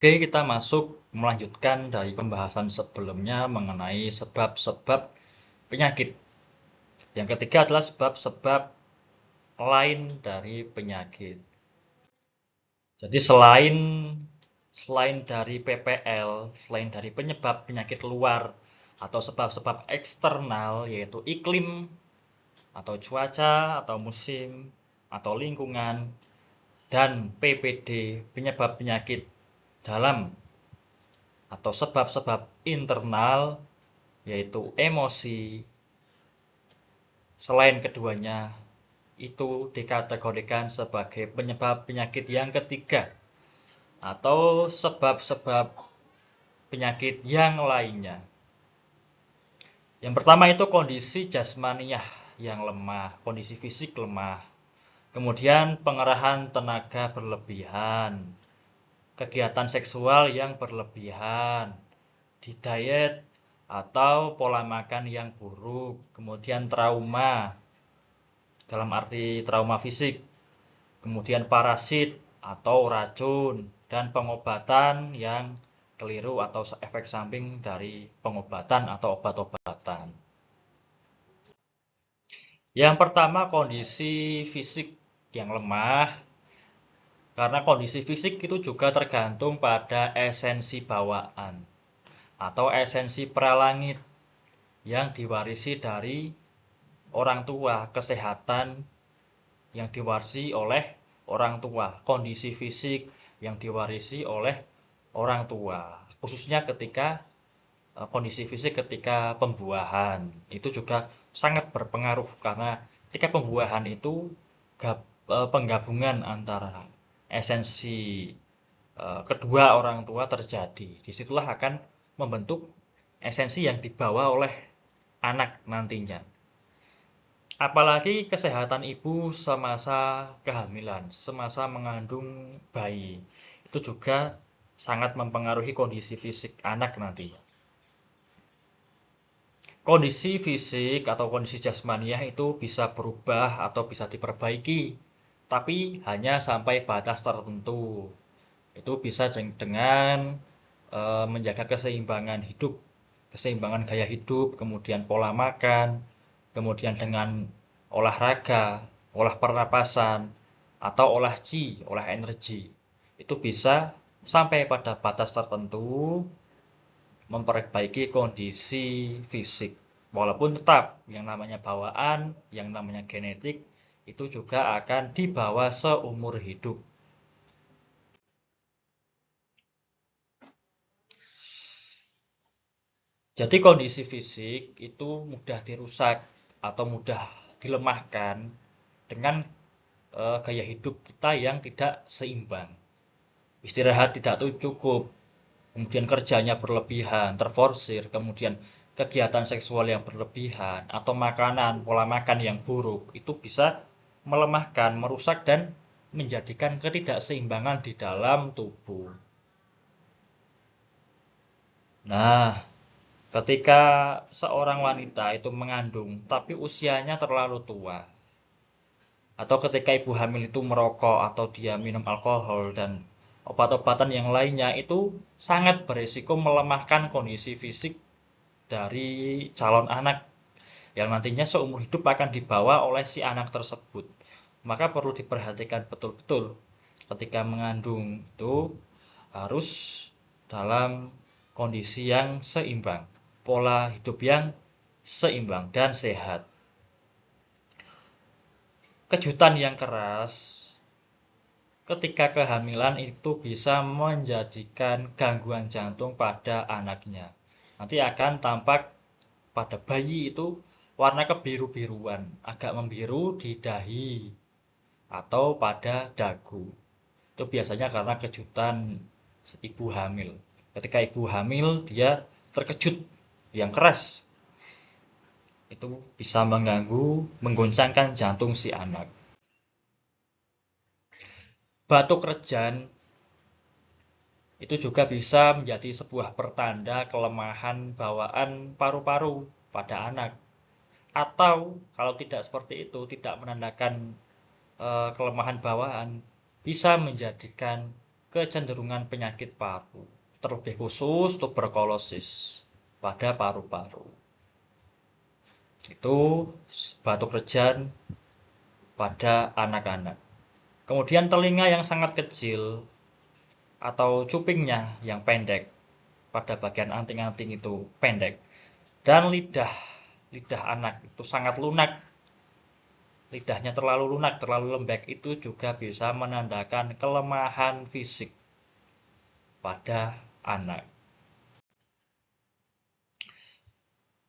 Oke, kita melanjutkan dari pembahasan sebelumnya mengenai sebab-sebab penyakit. Yang ketiga adalah sebab-sebab lain dari penyakit. Jadi selain dari PPL, selain dari penyebab penyakit luar atau sebab-sebab eksternal yaitu iklim atau cuaca atau musim atau lingkungan dan PPD penyebab penyakit dalam atau sebab-sebab internal yaitu emosi. Selain keduanya, itu dikategorikan sebagai penyebab penyakit yang ketiga atau sebab-sebab penyakit yang lainnya. Yang pertama itu kondisi jasmaniah yang lemah, kondisi fisik lemah. Kemudian pengerahan tenaga berlebihan, kegiatan seksual yang berlebihan, di diet atau pola makan yang buruk, kemudian trauma dalam arti trauma fisik, kemudian parasit atau racun, dan pengobatan yang keliru atau efek samping dari pengobatan atau obat-obatan. Yang pertama kondisi fisik yang lemah, karena kondisi fisik itu juga tergantung pada esensi bawaan atau esensi pralangit yang diwarisi dari orang tua, kesehatan yang diwarisi oleh orang tua, kondisi fisik yang diwarisi oleh orang tua, khususnya ketika kondisi fisik ketika pembuahan itu juga sangat berpengaruh karena ketika pembuahan itu penggabungan antara esensi kedua orang tua terjadi. Disitulah akan membentuk esensi yang dibawa oleh anak nantinya. Apalagi kesehatan ibu semasa kehamilan, semasa mengandung bayi. Itu juga sangat mempengaruhi kondisi fisik anak nantinya. Kondisi fisik atau kondisi jasmaniah itu bisa berubah atau bisa diperbaiki, tapi hanya sampai batas tertentu. Itu bisa dengan menjaga keseimbangan hidup, keseimbangan gaya hidup, kemudian pola makan, kemudian dengan olahraga, olah pernapasan, atau olah chi, olah energi. Itu bisa sampai pada batas tertentu memperbaiki kondisi fisik. Walaupun tetap yang namanya bawaan, yang namanya genetik, itu juga akan dibawa seumur hidup. Jadi kondisi fisik itu mudah dirusak atau mudah dilemahkan dengan gaya hidup kita yang tidak seimbang. Istirahat tidak cukup, kemudian kerjanya berlebihan, terforsir, kemudian kegiatan seksual yang berlebihan, atau makanan, pola makan yang buruk, itu bisa melemahkan, merusak, dan menjadikan ketidakseimbangan di dalam tubuh. Nah, ketika seorang wanita itu mengandung, tapi usianya terlalu tua, atau ketika ibu hamil itu merokok atau dia minum alkohol dan obat-obatan yang lainnya, itu sangat berisiko melemahkan kondisi fisik dari calon anak yang nantinya seumur hidup akan dibawa oleh si anak tersebut. Maka perlu diperhatikan betul-betul ketika mengandung itu harus dalam kondisi yang seimbang, pola hidup yang seimbang dan sehat. Kejutan yang keras ketika kehamilan itu bisa menjadikan gangguan jantung pada anaknya. Nanti akan tampak pada bayi itu warna kebiru-biruan, agak membiru di dahi atau pada dagu. Itu biasanya karena kejutan ibu hamil. Ketika ibu hamil, dia terkejut yang keras. Itu bisa mengganggu, menggoncangkan jantung si anak. Batuk rejan itu juga bisa menjadi sebuah pertanda kelemahan bawaan paru-paru pada anak. Atau kalau tidak seperti itu, tidak menandakan kelemahan bawaan, bisa menjadikan kecenderungan penyakit paru, terlebih khusus tuberkulosis pada paru-paru. Itu batuk rejan pada anak-anak. Kemudian telinga yang sangat kecil atau cupingnya yang pendek pada bagian anting-anting itu pendek, dan lidah anak itu sangat lunak, lidahnya terlalu lunak, terlalu lembek, itu juga bisa menandakan kelemahan fisik pada anak.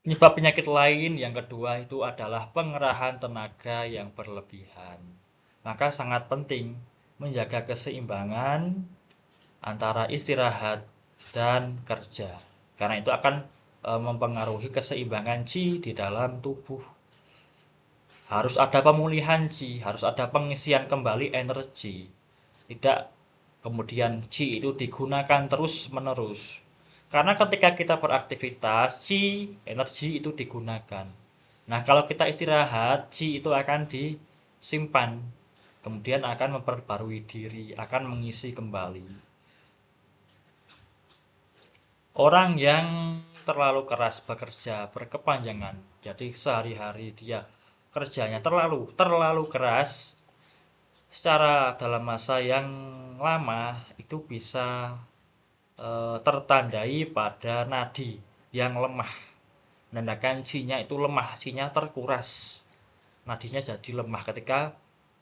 Penyebab penyakit lain yang kedua itu adalah pengerahan tenaga yang berlebihan. Maka sangat penting menjaga keseimbangan antara istirahat dan kerja. Karena itu akan mempengaruhi keseimbangan qi di dalam tubuh. Harus ada pemulihan qi, harus ada pengisian kembali energi. Tidak kemudian qi itu digunakan terus-menerus. Karena ketika kita beraktivitas, qi, energi itu digunakan. Nah, kalau kita istirahat, qi itu akan disimpan. Kemudian akan memperbarui diri, akan mengisi kembali. Orang yang terlalu keras bekerja berkepanjangan, jadi sehari-hari dia kerjanya terlalu keras, secara dalam masa yang lama itu bisa tertandai pada nadi yang lemah. Menandakan qi-nya itu lemah, qi-nya terkuras. Nadinya jadi lemah ketika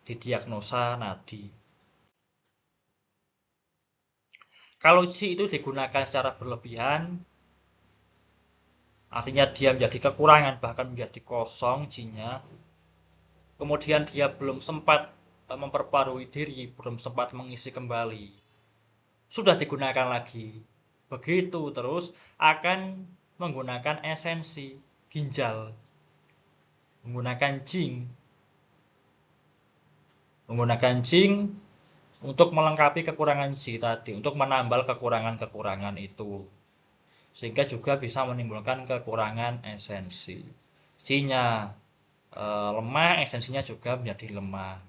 didiagnosa nadi. Kalau qi itu digunakan secara berlebihan, artinya dia menjadi kekurangan, bahkan menjadi kosong qi-nya. Kemudian dia belum sempat memperbarui diri, belum sempat mengisi kembali. Sudah digunakan lagi. Begitu terus akan menggunakan esensi ginjal, menggunakan jing untuk melengkapi kekurangan qi tadi, untuk menambal kekurangan-kekurangan itu, sehingga juga bisa menimbulkan kekurangan esensi. Qi-nya lemah, esensinya juga menjadi lemah.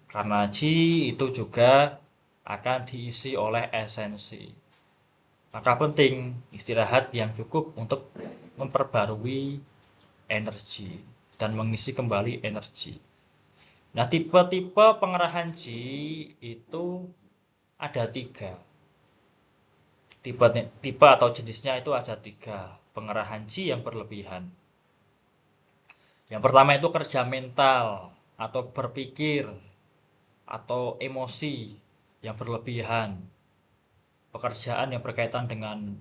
Karena qi itu juga akan diisi oleh esensi. Maka penting istirahat yang cukup untuk memperbarui energi dan mengisi kembali energi. Nah, tipe-tipe pengerahan qi itu ada 3. Tipe atau jenisnya itu ada 3. Pengerahan qi yang berlebihan. Yang pertama itu kerja mental atau berpikir atau emosi yang berlebihan. Pekerjaan yang berkaitan dengan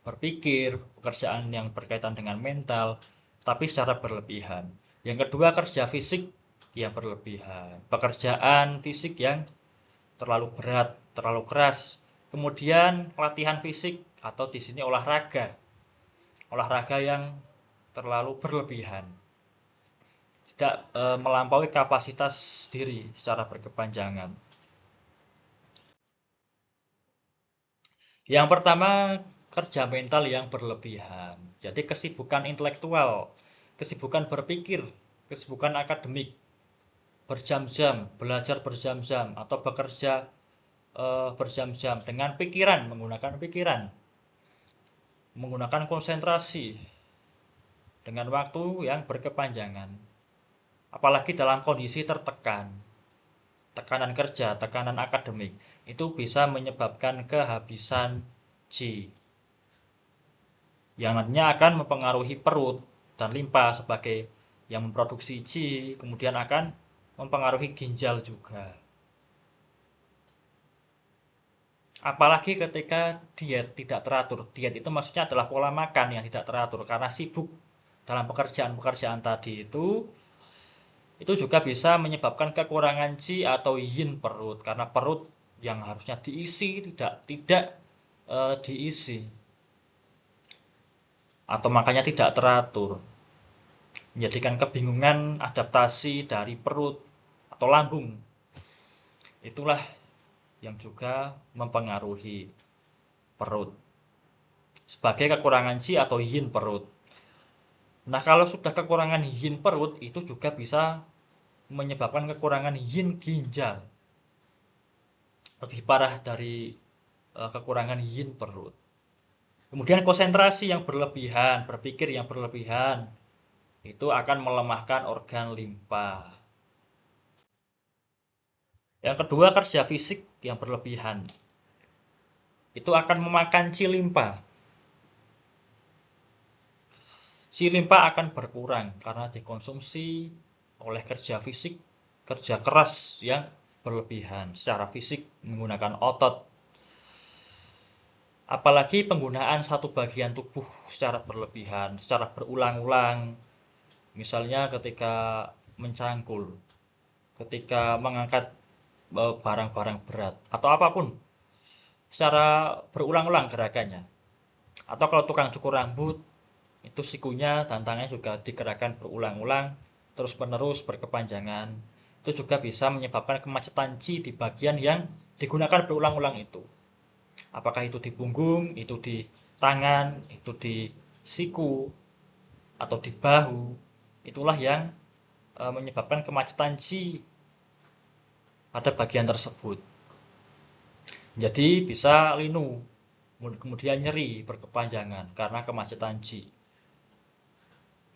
berpikir, pekerjaan yang berkaitan dengan mental, tapi secara berlebihan. Yang kedua kerja fisik yang berlebihan. Pekerjaan fisik yang terlalu berat, terlalu keras. Kemudian latihan fisik atau di sini olahraga. Olahraga yang terlalu berlebihan. Tidak melampaui kapasitas diri secara berkepanjangan. Yang pertama, kerja mental yang berlebihan. Jadi kesibukan intelektual, kesibukan berpikir, kesibukan akademik, berjam-jam, belajar berjam-jam, atau bekerja berjam-jam dengan pikiran, menggunakan konsentrasi dengan waktu yang berkepanjangan. Apalagi dalam kondisi tertekan, tekanan kerja, tekanan akademik, itu bisa menyebabkan kehabisan qi, yang nantinya akan mempengaruhi perut dan limpa sebagai yang memproduksi qi, kemudian akan mempengaruhi ginjal juga. Apalagi ketika diet tidak teratur. Diet itu maksudnya adalah pola makan yang tidak teratur karena sibuk dalam pekerjaan-pekerjaan tadi itu juga bisa menyebabkan kekurangan qi atau yin perut, karena perut yang harusnya diisi tidak diisi, atau makanya tidak teratur, menjadikan kebingungan adaptasi dari perut atau lambung. Itulah yang juga mempengaruhi perut sebagai kekurangan qi atau yin perut. Nah, kalau sudah kekurangan yin perut, itu juga bisa menyebabkan kekurangan yin ginjal. lebih parah dari kekurangan yin perut. Kemudian konsentrasi yang berlebihan, berpikir yang berlebihan, itu akan melemahkan organ limpa. Yang kedua, kerja fisik yang berlebihan. Itu akan memakan chi limpa. Chi limpa akan berkurang karena dikonsumsi oleh kerja fisik, kerja keras yang berlebihan secara fisik menggunakan otot. Apalagi penggunaan satu bagian tubuh secara berlebihan, secara berulang-ulang. Misalnya ketika mencangkul, ketika mengangkat barang-barang berat, atau apapun, secara berulang-ulang gerakannya. Atau kalau tukang cukur rambut, itu sikunya dan tangannya juga digerakkan berulang-ulang, terus-menerus berkepanjangan. Itu juga bisa menyebabkan kemacetan chi di bagian yang digunakan berulang-ulang itu. Apakah itu di punggung, itu di tangan, itu di siku, atau di bahu. Itulah yang menyebabkan kemacetan chi pada bagian tersebut. Jadi bisa linu, kemudian nyeri berkepanjangan karena kemacetan chi.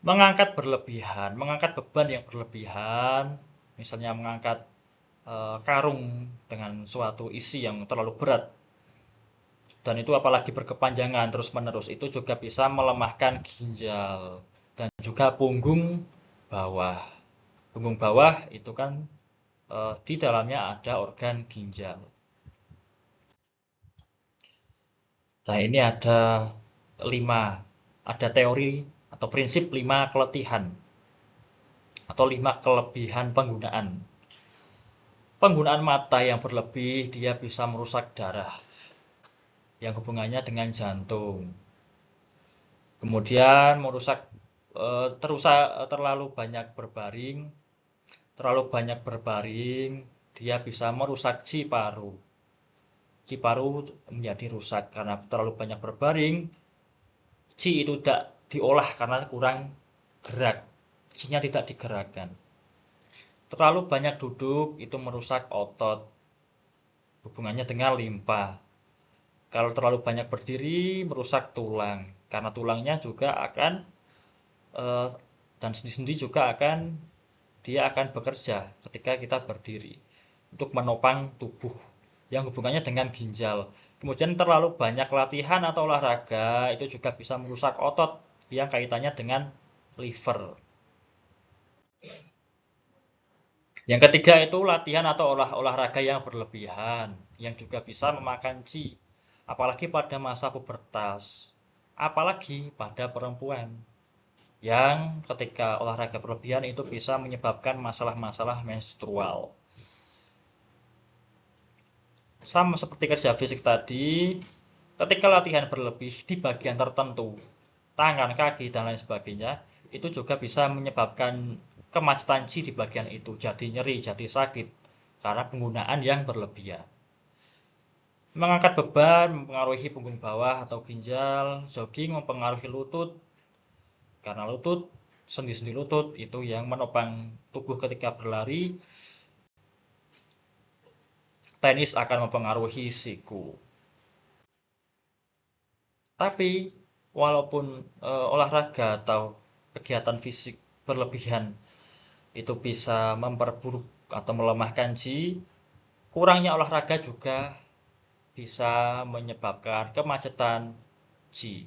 Mengangkat berlebihan, mengangkat beban yang berlebihan, misalnya mengangkat karung dengan suatu isi yang terlalu berat, dan itu apalagi berkepanjangan terus-menerus, itu juga bisa melemahkan ginjal dan juga punggung bawah. Punggung bawah itu kan di dalamnya ada organ ginjal. Nah, ini ada teori atau prinsip 5 keletihan atau 5 kelebihan penggunaan. Penggunaan mata yang berlebih, dia bisa merusak darah yang hubungannya dengan jantung. Kemudian merusak terlalu banyak berbaring. Terlalu banyak berbaring, dia bisa merusak chi paru. Chi paru menjadi rusak karena terlalu banyak berbaring. Chi itu tidak diolah karena kurang gerak. Chi-nya tidak digerakkan. Terlalu banyak duduk itu merusak otot. Hubungannya dengan limpa. Kalau terlalu banyak berdiri merusak tulang. Karena tulangnya juga akan dan sendi-sendi juga dia akan bekerja ketika kita berdiri untuk menopang tubuh yang hubungannya dengan ginjal. Kemudian terlalu banyak latihan atau olahraga itu juga bisa merusak otot yang kaitannya dengan liver. Yang ketiga itu latihan atau olahraga yang berlebihan yang juga bisa memakan chi, apalagi pada masa pubertas, apalagi pada perempuan yang ketika olahraga berlebihan itu bisa menyebabkan masalah-masalah menstrual. Sama seperti kerja fisik tadi, ketika latihan berlebih di bagian tertentu, tangan, kaki, dan lain sebagainya, itu juga bisa menyebabkan kemacetan chi di bagian itu, jadi nyeri, jadi sakit, karena penggunaan yang berlebihan. Mengangkat beban mempengaruhi punggung bawah atau ginjal, jogging mempengaruhi lutut, karena lutut, sendi-sendi lutut itu yang menopang tubuh ketika berlari. Tenis akan mempengaruhi siku. Tapi walaupun olahraga atau kegiatan fisik berlebihan itu bisa memperburuk atau melemahkan chi, kurangnya olahraga juga bisa menyebabkan kemacetan chi.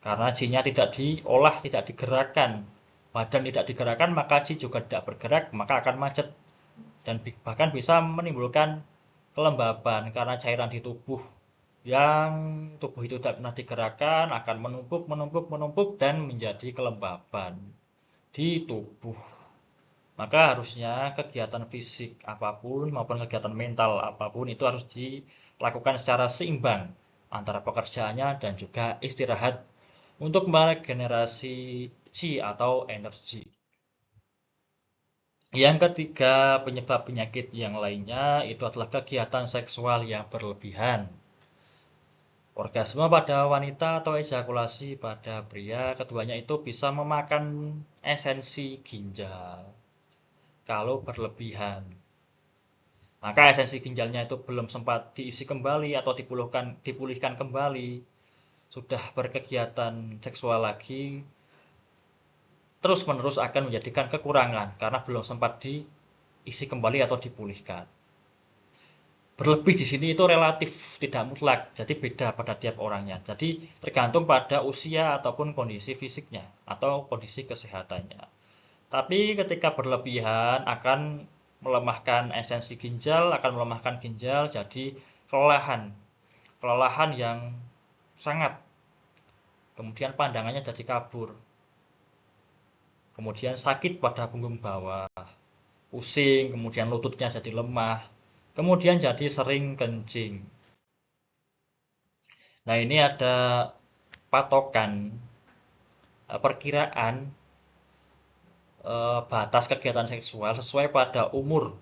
Karena chi-nya tidak diolah, tidak digerakkan. Badan tidak digerakkan, maka chi juga tidak bergerak, maka akan macet. Dan bahkan bisa menimbulkan kelembaban karena cairan di tubuh yang tubuh itu tidak pernah digerakkan akan menumpuk dan menjadi kelembaban di tubuh. Maka harusnya kegiatan fisik apapun maupun kegiatan mental apapun itu harus dilakukan secara seimbang antara pekerjaannya dan juga istirahat untuk meregenerasi chi atau energi. Yang ketiga, penyebab penyakit yang lainnya itu adalah kegiatan seksual yang berlebihan. Orgasme pada wanita atau ejakulasi pada pria, keduanya itu bisa memakan esensi ginjal kalau berlebihan. Maka esensi ginjalnya itu belum sempat diisi kembali atau dipulihkan kembali, sudah berkegiatan seksual lagi, terus-menerus akan menjadikan kekurangan karena belum sempat diisi kembali atau dipulihkan. Berlebih di sini itu relatif, tidak mutlak, jadi beda pada tiap orangnya. Jadi tergantung pada usia ataupun kondisi fisiknya atau kondisi kesehatannya. Tapi ketika berlebihan akan melemahkan esensi ginjal, akan melemahkan ginjal jadi kelelahan. Kelelahan yang sangat. Kemudian pandangannya jadi kabur. Kemudian sakit pada punggung bawah, pusing, kemudian lututnya jadi lemah. Kemudian jadi sering kencing. Nah, ini ada patokan perkiraan batas kegiatan seksual sesuai pada umur,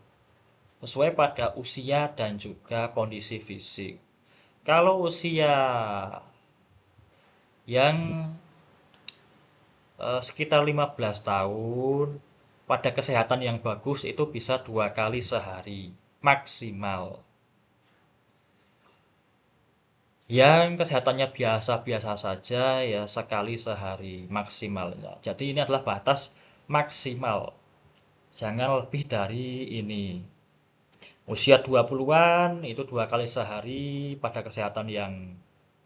sesuai pada usia dan juga kondisi fisik. Kalau usia yang sekitar 15 tahun, pada kesehatan yang bagus itu bisa 2 kali sehari, maksimal. Yang kesehatannya biasa-biasa saja ya sekali sehari maksimalnya. Jadi ini adalah batas maksimal. Jangan lebih dari ini. Usia 20-an itu 2 kali sehari pada kesehatan yang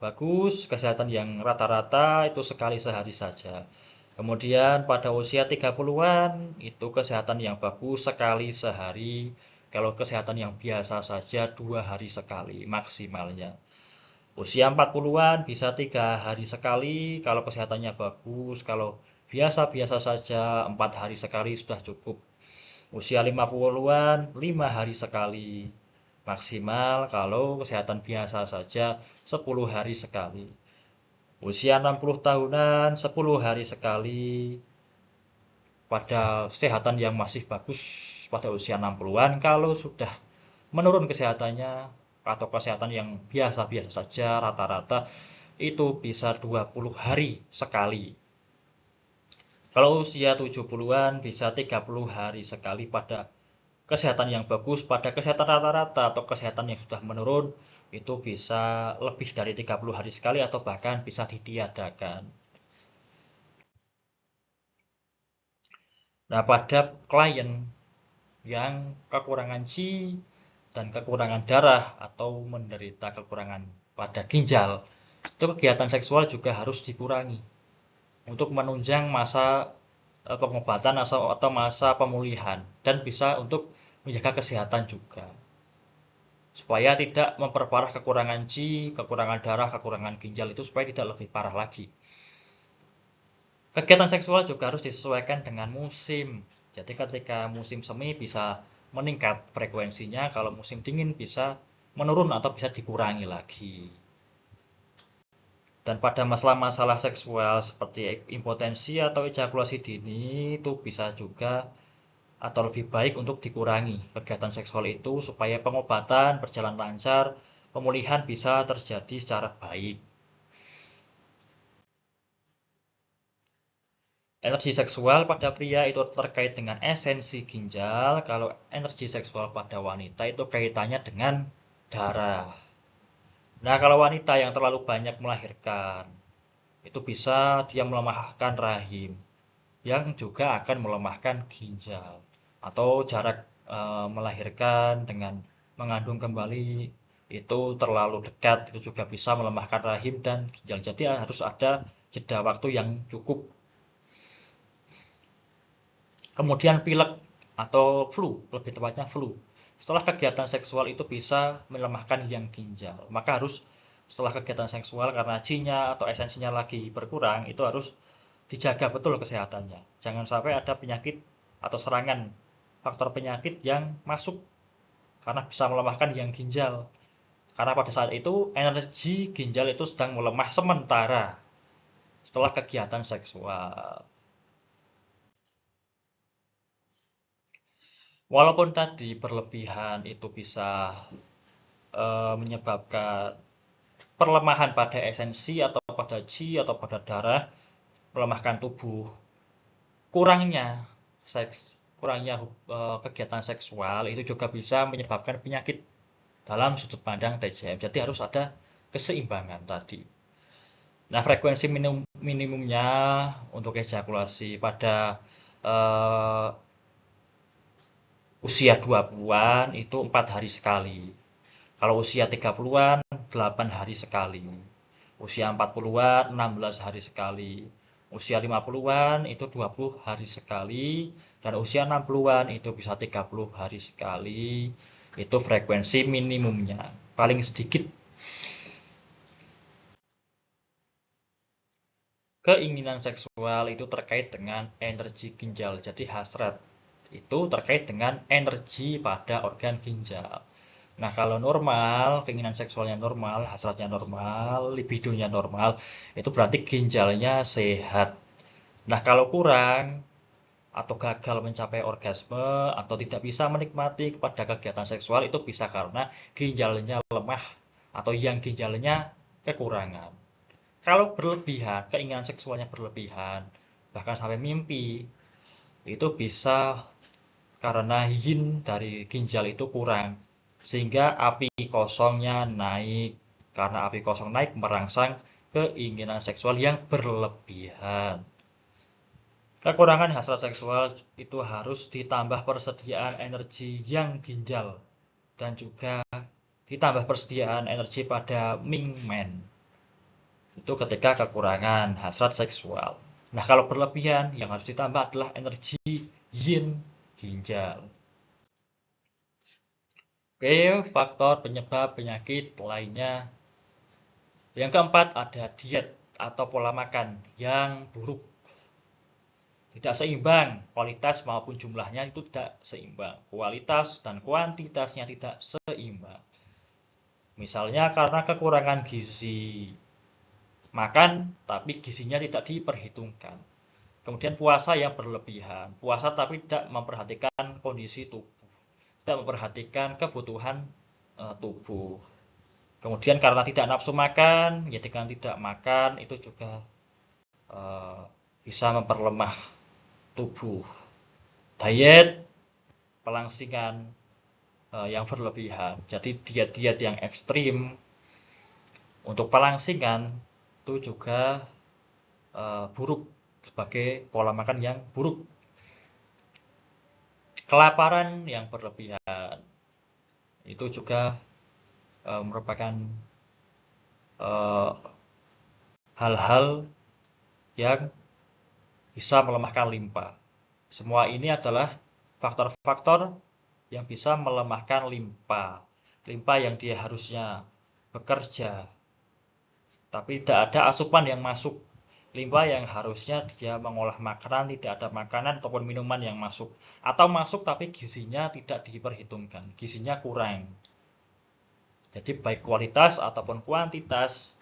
bagus, kesehatan yang rata-rata itu sekali sehari saja. Kemudian pada usia 30-an itu kesehatan yang bagus sekali sehari. Kalau kesehatan yang biasa saja 2 hari sekali maksimalnya. Usia 40-an bisa 3 hari sekali kalau kesehatannya bagus. Kalau biasa-biasa saja 4 hari sekali sudah cukup. Usia 50-an 5 hari sekali. Maksimal kalau kesehatan biasa saja 10 hari sekali. Usia 60 tahunan 10 hari sekali. Pada kesehatan yang masih bagus pada usia 60-an, kalau sudah menurun kesehatannya atau kesehatan yang biasa-biasa saja rata-rata itu bisa 20 hari sekali. Kalau usia 70-an bisa 30 hari sekali pada kesehatan yang bagus. Pada kesehatan rata-rata atau kesehatan yang sudah menurun itu bisa lebih dari 30 hari sekali atau bahkan bisa ditiadakan. Nah, pada klien yang kekurangan Qi dan kekurangan darah atau menderita kekurangan pada ginjal, itu kegiatan seksual juga harus dikurangi untuk menunjang masa pengobatan atau masa pemulihan dan bisa untuk menjaga kesehatan juga. Supaya tidak memperparah kekurangan Qi, kekurangan darah, kekurangan ginjal itu supaya tidak lebih parah lagi. Kegiatan seksual juga harus disesuaikan dengan musim. Jadi ketika musim semi bisa meningkat frekuensinya, kalau musim dingin bisa menurun atau bisa dikurangi lagi. Dan pada masalah-masalah seksual seperti impotensi atau ejakulasi dini itu bisa juga atau lebih baik untuk dikurangi kegiatan seksual itu supaya pengobatan berjalan lancar, pemulihan bisa terjadi secara baik. Energi seksual pada pria itu terkait dengan esensi ginjal, kalau energi seksual pada wanita itu kaitannya dengan darah. Nah, kalau wanita yang terlalu banyak melahirkan, itu bisa dia melemahkan rahim, yang juga akan melemahkan ginjal. Atau jarak melahirkan dengan mengandung kembali itu terlalu dekat, itu juga bisa melemahkan rahim dan ginjal. Jadi harus ada jeda waktu yang cukup. Kemudian pilek atau flu, lebih tepatnya flu. Setelah kegiatan seksual itu bisa melemahkan yang ginjal. Maka harus setelah kegiatan seksual karena Qi-nya atau esensinya lagi berkurang, itu harus dijaga betul kesehatannya. Jangan sampai ada penyakit atau serangan faktor penyakit yang masuk karena bisa melemahkan yang ginjal. Karena pada saat itu energi ginjal itu sedang melemah sementara setelah kegiatan seksual. Walaupun tadi berlebihan itu bisa menyebabkan perlemahan pada esensi atau pada Qi atau pada darah, melemahkan tubuh. Kurangnya seks, kurangnya kegiatan seksual itu juga bisa menyebabkan penyakit dalam sudut pandang TCM. Jadi harus ada keseimbangan tadi. Nah, frekuensi minimumnya untuk ejakulasi pada eh, usia 20-an itu 4 hari sekali. Kalau usia 30-an 8 hari sekali. Usia 40-an 16 hari sekali. Usia 50-an itu 20 hari sekali. Dan usia 60-an itu bisa 30 hari sekali. Itu frekuensi minimumnya. Paling sedikit keinginan seksual itu terkait dengan energi ginjal. Jadi hasrat itu terkait dengan energi pada organ ginjal. Nah, kalau normal, keinginan seksualnya normal, hasratnya normal, libidonya normal, itu berarti ginjalnya sehat. Nah, kalau kurang atau gagal mencapai orgasme atau tidak bisa menikmati kepada kegiatan seksual itu bisa karena ginjalnya lemah atau yang ginjalnya kekurangan. Kalau berlebihan, keinginan seksualnya berlebihan, bahkan sampai mimpi, itu bisa karena yin dari ginjal itu kurang. Sehingga api kosongnya naik. Karena api kosong naik merangsang keinginan seksual yang berlebihan. Kekurangan hasrat seksual itu harus ditambah persediaan energi yang ginjal. Dan juga ditambah persediaan energi pada Mingmen. Itu ketika kekurangan hasrat seksual. Nah, kalau berlebihan, yang harus ditambah adalah energi yin ginjal. Oke, faktor penyebab penyakit lainnya. Yang keempat ada diet atau pola makan yang buruk. Tidak seimbang, kualitas maupun jumlahnya itu tidak seimbang. Kualitas dan kuantitasnya tidak seimbang. Misalnya karena kekurangan gizi. Makan, tapi gizinya tidak diperhitungkan. Kemudian puasa yang berlebihan. Puasa tapi tidak memperhatikan kondisi tubuh. Tidak memperhatikan kebutuhan tubuh. Kemudian karena tidak nafsu makan, ya dengan tidak makan itu juga eh, bisa memperlemah tubuh. Diet, pelangsingan yang berlebihan. Jadi diet-diet yang ekstrim untuk pelangsingan itu juga buruk sebagai pola makan yang buruk. Kelaparan yang berlebihan itu juga merupakan hal-hal yang bisa melemahkan limpa. Semua ini adalah faktor-faktor yang bisa melemahkan limpa. Limpa yang dia harusnya bekerja, tapi tidak ada asupan yang masuk. Limpa yang harusnya dia mengolah makanan, tidak ada makanan ataupun minuman yang masuk. Atau masuk tapi gizinya tidak diperhitungkan, gizinya kurang. Jadi baik kualitas ataupun kuantitas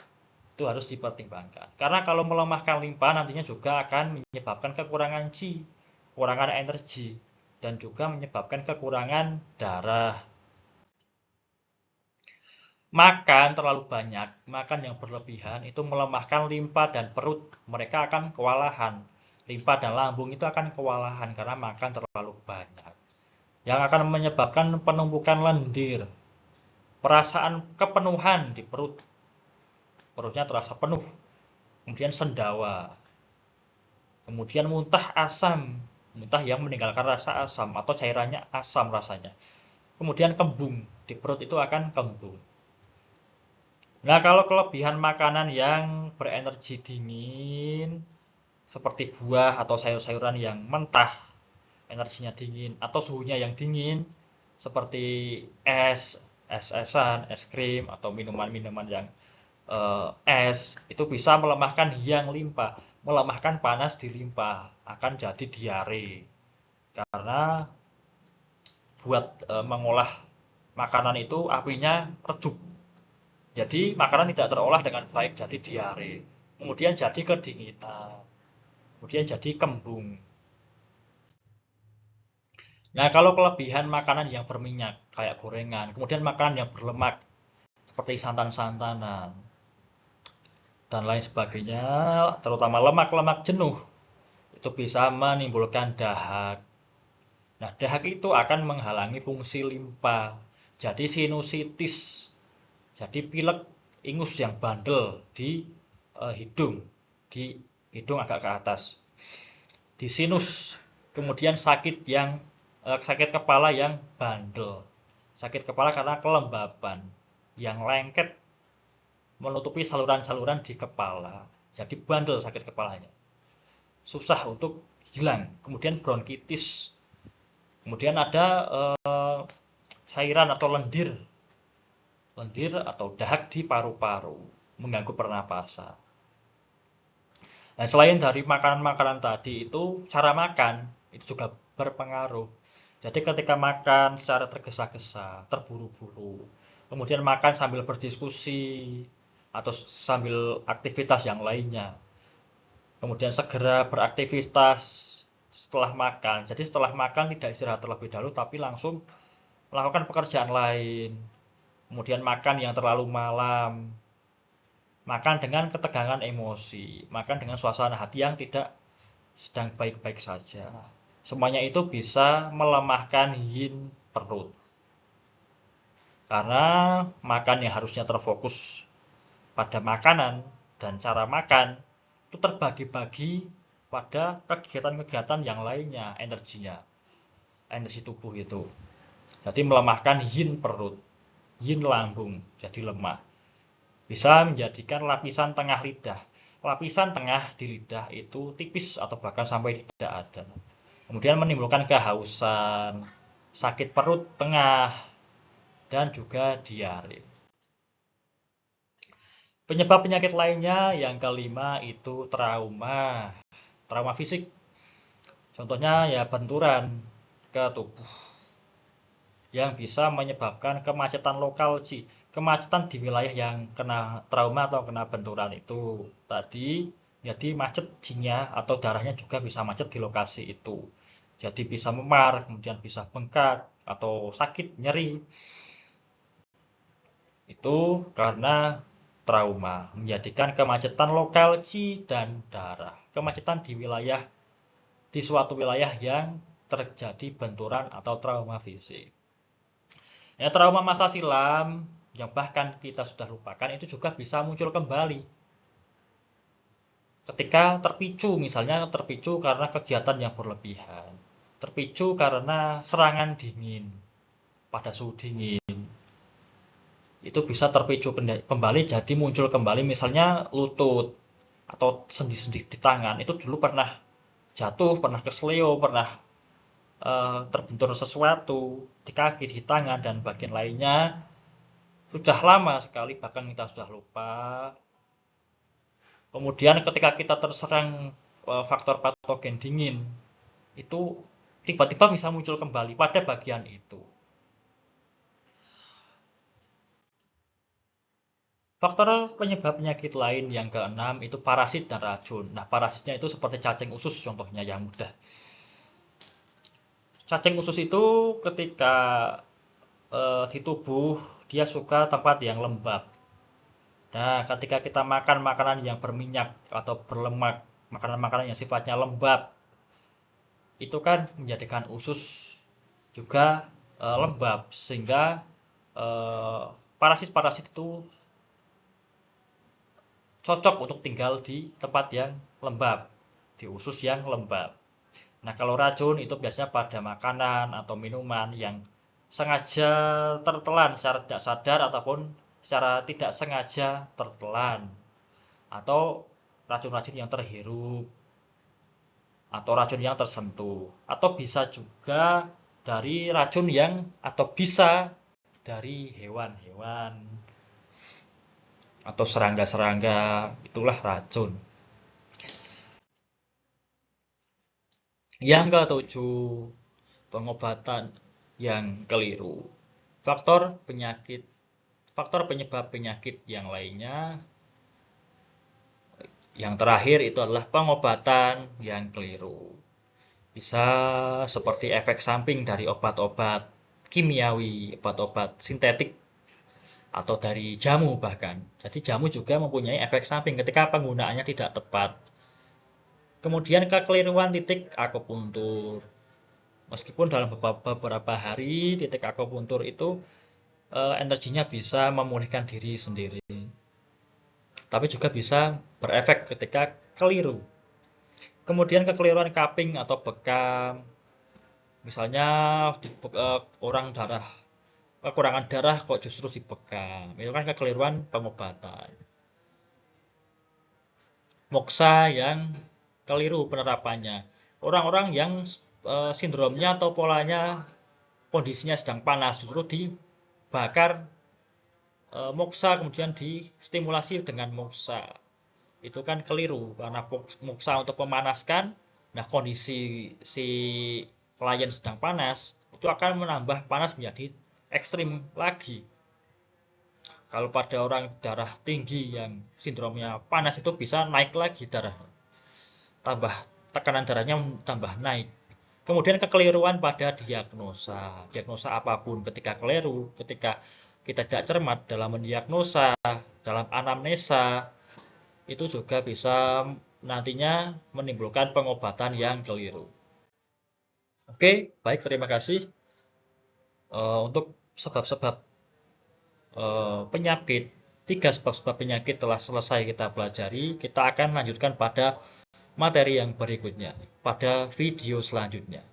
itu harus dipertimbangkan. Karena kalau melemahkan limpa nantinya juga akan menyebabkan kekurangan Qi, kekurangan energi, dan juga menyebabkan kekurangan darah. Makan terlalu banyak, makan yang berlebihan itu melemahkan limpa dan perut. Mereka akan kewalahan. Limpa dan lambung itu akan kewalahan karena makan terlalu banyak. Yang akan menyebabkan penumpukan lendir, perasaan kepenuhan di perut. Perutnya terasa penuh. Kemudian sendawa. Kemudian muntah asam. Muntah yang meninggalkan rasa asam atau cairannya asam rasanya. Kemudian kembung. Di perut itu akan kembung. Nah, kalau kelebihan makanan yang berenergi dingin, seperti buah atau sayur-sayuran yang mentah, energinya dingin, atau suhunya yang dingin, seperti es, es-esan, es krim, atau minuman-minuman yang es, itu bisa melemahkan yang limpa, melemahkan panas di limpa, akan jadi diare. Karena buat mengolah makanan itu apinya redup. Jadi makanan tidak terolah dengan baik, jadi diare. Kemudian jadi kedinginan. Kemudian jadi kembung. Nah, kalau kelebihan makanan yang berminyak, kayak gorengan, kemudian makanan yang berlemak, seperti santan-santanan, dan lain sebagainya, terutama lemak-lemak jenuh, itu bisa menimbulkan dahak. Nah, dahak itu akan menghalangi fungsi limpa. Jadi sinusitis. Jadi pilek ingus yang bandel di hidung, di hidung agak ke atas. Di sinus, kemudian sakit kepala yang bandel. Sakit kepala karena kelembapan yang lengket menutupi saluran-saluran di kepala. Jadi bandel sakit kepalanya. Susah untuk hilang. Kemudian bronkitis. Kemudian ada cairan atau lendir. Lendir atau dahak di paru-paru. Mengganggu pernapasan. Nah, selain dari makanan-makanan tadi itu, cara makan itu juga berpengaruh. Jadi ketika makan secara tergesa-gesa, terburu-buru, kemudian makan sambil berdiskusi atau sambil aktivitas yang lainnya, kemudian segera beraktivitas setelah makan. Jadi setelah makan tidak istirahat terlebih dahulu, tapi langsung melakukan pekerjaan lain. Kemudian makan yang terlalu malam, makan dengan ketegangan emosi, makan dengan suasana hati yang tidak sedang baik-baik saja. Semuanya itu bisa melemahkan yin perut. Karena makan yang harusnya terfokus pada makanan dan cara makan itu terbagi-bagi pada kegiatan-kegiatan yang lainnya, energinya, energi tubuh itu. Jadi melemahkan yin perut, yin lambung, jadi lemah. Bisa menjadikan lapisan tengah lidah. Lapisan tengah di lidah itu tipis atau bahkan sampai tidak ada. Kemudian menimbulkan kehausan, sakit perut tengah, dan juga diare. Penyebab penyakit lainnya yang kelima itu trauma. Trauma fisik. Contohnya ya benturan ke tubuh yang bisa menyebabkan kemacetan lokal, kemacetan di wilayah yang kena trauma atau kena benturan itu tadi, jadi macet jinya atau darahnya juga bisa macet di lokasi itu. Jadi bisa memar, kemudian bisa bengkak atau sakit, nyeri. Itu karena trauma menjadikan kemacetan lokal qi dan darah. Kemacetan di suatu wilayah yang terjadi benturan atau trauma fisik. Ya, trauma masa silam yang bahkan kita sudah lupakan itu juga bisa muncul kembali. Ketika terpicu, misalnya terpicu karena kegiatan yang berlebihan, terpicu karena serangan dingin pada suhu dingin, itu bisa terpicu kembali jadi muncul kembali misalnya lutut atau sendi-sendi di tangan itu dulu pernah jatuh, pernah kesleo, pernah terbentur sesuatu di kaki, di tangan, dan bagian lainnya sudah lama sekali, bahkan kita sudah lupa. Kemudian ketika kita terserang faktor patogen dingin, itu tiba-tiba bisa muncul kembali pada bagian itu. Faktor penyebab penyakit lain yang keenam itu parasit dan racun. Nah, parasitnya itu seperti cacing usus contohnya yang mudah. Cacing usus itu ketika di tubuh dia suka tempat yang lembab. Nah, ketika kita makan makanan yang berminyak atau berlemak, makanan-makanan yang sifatnya lembab, itu kan menjadikan usus juga lembab, sehingga parasit-parasit itu cocok untuk tinggal di tempat yang lembab, di usus yang lembab. Nah, kalau racun itu biasanya pada makanan atau minuman yang sengaja tertelan secara tidak sadar ataupun secara tidak sengaja tertelan, atau racun-racun yang terhirup, atau racun yang tersentuh, atau bisa juga dari racun yang atau bisa dari hewan-hewan atau serangga-serangga, itulah racun. Yang ketujuh, pengobatan yang keliru. Faktor penyebab penyakit yang lainnya. Yang terakhir itu adalah pengobatan yang keliru. Bisa seperti efek samping dari obat-obat kimiawi, obat-obat sintetik, atau dari jamu bahkan. Jadi jamu juga mempunyai efek samping ketika penggunaannya tidak tepat. Kemudian kekeliruan titik akupuntur. Meskipun dalam beberapa hari titik akupuntur itu energinya bisa memulihkan diri sendiri, tapi juga bisa berefek ketika keliru. Kemudian kekeliruan cupping atau bekam, misalnya orang kekurangan darah kok justru dibekam, itu kan kekeliruan pengobatan. Moksa yang keliru penerapannya. Orang-orang yang sindromnya atau polanya kondisinya sedang panas justru dibakar moksa kemudian distimulasi dengan moksa. Itu kan keliru karena moksa untuk memanaskan, nah kondisi si klien sedang panas itu akan menambah panas menjadi ekstrim lagi. Kalau pada orang darah tinggi yang sindromnya panas itu bisa naik lagi darah, tambah tekanan darahnya tambah naik. Kemudian kekeliruan pada diagnosa apapun ketika keliru, ketika kita tidak cermat dalam mendiagnosa, dalam anamnesa, itu juga bisa nantinya menimbulkan pengobatan yang keliru. Oke, baik, terima kasih. Untuk sebab-sebab penyakit, 3 sebab-sebab penyakit telah selesai kita pelajari. Kita akan lanjutkan pada materi yang berikutnya, pada video selanjutnya.